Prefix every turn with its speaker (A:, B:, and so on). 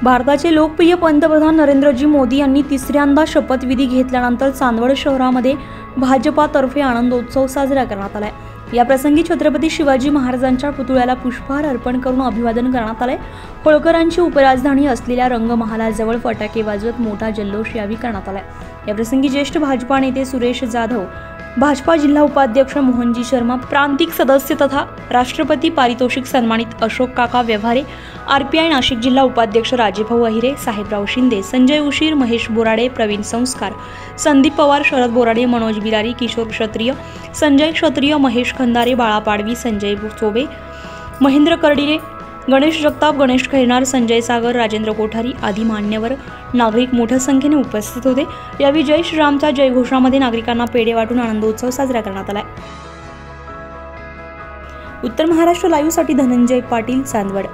A: भारताचे लोकप्रिय पंतप्रधान नरेंद्रजी मोदी यांनी तिसऱ्यांदा शपथविधी घेतल्यानंतर चांदवड शहरामध्ये भाजपातर्फे आनंदोत्सव साजरा करण्यात आलाय। या प्रसंगी छत्रपती शिवाजी महाराजांच्या पुतळ्याला पुष्पहार अर्पण करून अभिवादन करण्यात आले। होळकरांची उपराजधानी असलेल्या रंगमहालाजवळ फटाके वाजवत मोठा जल्लोष यावेळी करण्यात आला। या प्रसंगी ज्येष्ठ भाजपा नेते सुरेश जाधव, भाजपा जिल्हा उपाध्यक्ष मोहनजी शर्मा, प्रांतिक सदस्य तथा राष्ट्रपती पारितोषिक सन्मानित अशोक काका व्यवहारे, आरपीआय नाशिक जिल्हा उपाध्यक्ष राजेभाऊ अहिरे, साहेबराव शिंदे, संजय उशीर, महेश बोराडे, प्रवीण संस्कार, संदीप पवार, शरद बोराडे, मनोज बिरारी, किशोर क्षत्रिय, संजय क्षत्रिय, महेश खंदारे, बाळा पाडवी, संजय चोबे, महेंद्र कर्डिले, गणेश जगताप, गणेश खैरनार, संजय सागर, राजेंद्र कोठारी आदी मान्यवर नागरिक मोठ्या संख्येने उपस्थित होते। यावेळी जय श्रीरामच्या जयघोषामध्ये नागरिकांना पेढे वाटून आनंदोत्सव साजरा करण्यात आला। उत्तर महाराष्ट्र लाईव्हसाठी धनंजय पाटील, चांदवड।